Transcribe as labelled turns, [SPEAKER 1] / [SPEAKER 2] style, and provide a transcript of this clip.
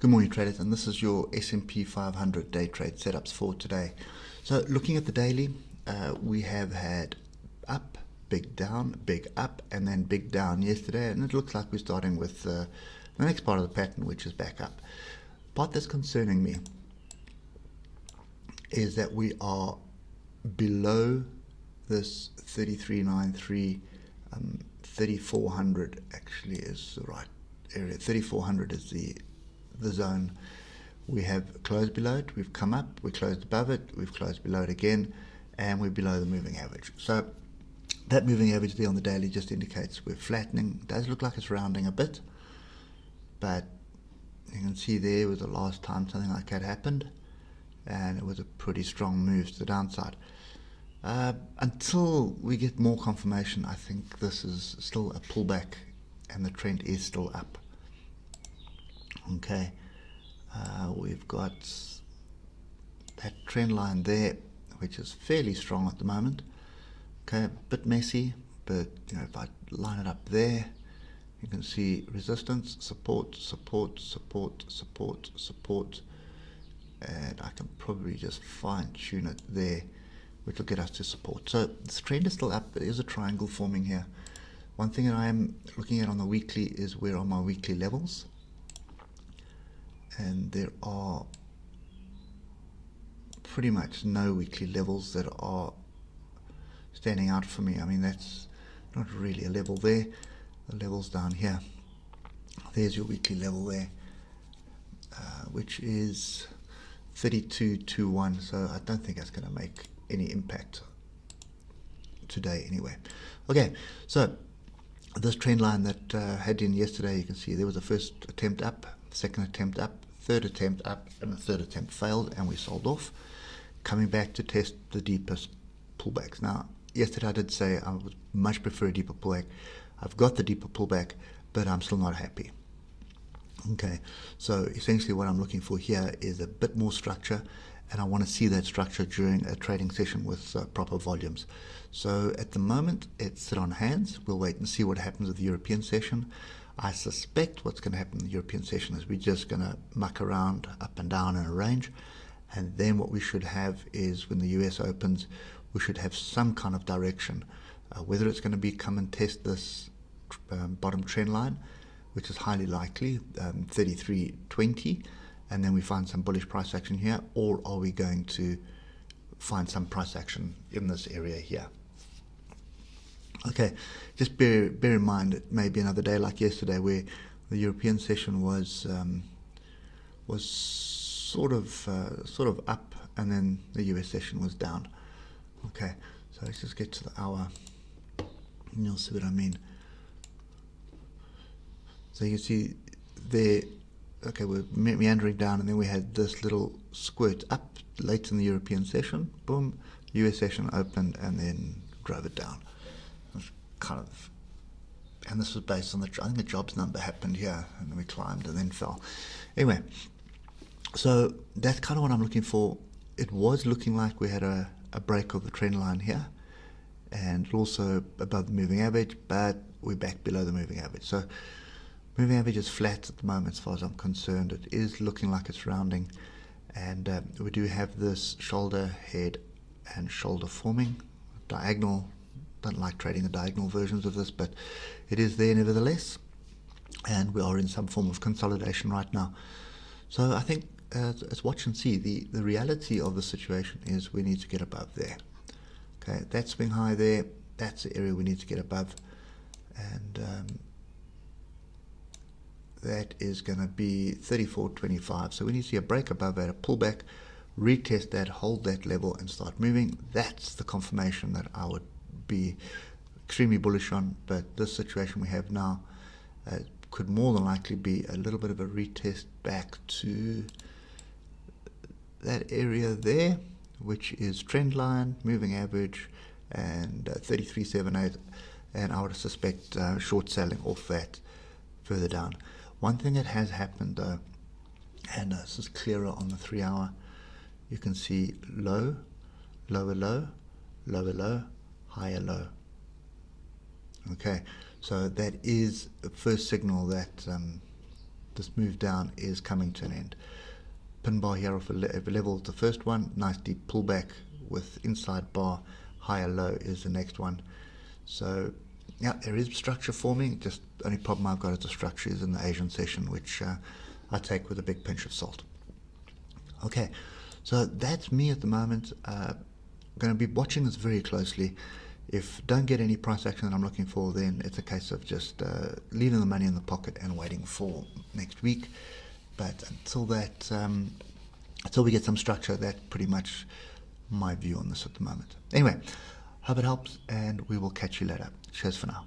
[SPEAKER 1] Good morning, traders, and this is your S&P 500 day trade setups for today. So looking at the daily, we have had up, big down, big up, and then big down yesterday, and it looks like we're starting with the next part of the pattern, which is back up. Part that's concerning me is that we are below this 3393, 3400 actually is the right area. 3400 is the zone. We have closed below it, we've come up, we closed above it, we've closed below it again, and we're below the moving average. So that moving average there on the daily just indicates we're flattening. It does look like it's rounding a bit, but you can see there was the last time something like that happened, and it was a pretty strong move to the downside. Until we get more confirmation, I think this is still a pullback and the trend is still up. Okay, we've got that trend line there, which is fairly strong at the moment. Okay, a bit messy, but if I line it up there, you can see resistance, support, support, support, support, support, and I can probably just fine tune it there, which will get us to support. So this trend is still up. There is a triangle forming here. One thing that I am looking at on the weekly is where are my weekly levels. And there are pretty much no weekly levels that are standing out for me. I mean, that's not really a level there. The level's down here. There's your weekly level there, which is 3221. So I don't think that's going to make any impact today anyway. Okay, so this trend line that had in yesterday, you can see there was a first attempt up, second attempt up, third attempt up, and the third attempt failed, and we sold off, coming back to test the deepest pullbacks. Now, yesterday I did say I would much prefer a deeper pullback. I've got the deeper pullback, but I'm still not happy. Okay, so essentially what I'm looking for here is a bit more structure, and I want to see that structure during a trading session with proper volumes. So at the moment, it's sit on hands. We'll wait and see what happens with the European session. I suspect what's going to happen in the European session is we're just going to muck around up and down in a range, and then what we should have is when the US opens, we should have some kind of direction, whether it's going to be come and test this bottom trend line, which is highly likely, 33.20, and then we find some bullish price action here, or are we going to find some price action in this area here? Okay, just bear in mind it may be another day like yesterday where the European session was sort of up, and then the US session was down. Okay, so let's just get to the hour, and you'll see what I mean. So you see there, okay, we're meandering down, and then we had this little squirt up late in the European session, boom, US session opened, and then drove it down. Kind of, and this was based on I think the jobs number happened here, and then we climbed and then fell. Anyway, so that's kind of what I'm looking for. It was looking like we had a break of the trend line here, and also above the moving average, but we're back below the moving average. So moving average is flat at the moment as far as I'm concerned. It is looking like it's rounding, and we do have this shoulder, head, and shoulder forming diagonal. Don't like trading the diagonal versions of this, but it is there nevertheless, and we are in some form of consolidation right now. So I think it's watch and see. The reality of the situation is we need to get above there. Okay, that swing high there, that's the area we need to get above, and that is going to be 34.25. So we need to see a break above that, a pullback, retest that, hold that level, and start moving. That's the confirmation that I would be extremely bullish on. But this situation we have now could more than likely be a little bit of a retest back to that area there, which is trend line, moving average, and 33.78, and I would suspect short selling off that further down. One thing that has happened though, and this is clearer on the 3 hour, you can see low, lower low, lower low, higher low. Okay, so that is the first signal that this move down is coming to an end. Pin bar here off a level is the first one, nice deep pullback with inside bar, higher low is the next one. So yeah, there is structure forming, just the only problem I've got is the structure is in the Asian session, which I take with a big pinch of salt. Okay, so that's me at the moment. I'm going to be watching this very closely. If don't get any price action that I'm looking for, then it's a case of just leaving the money in the pocket and waiting for next week. But until that, until we get some structure, that's pretty much my view on this at the moment. Anyway, hope it helps, and we will catch you later. Cheers for now.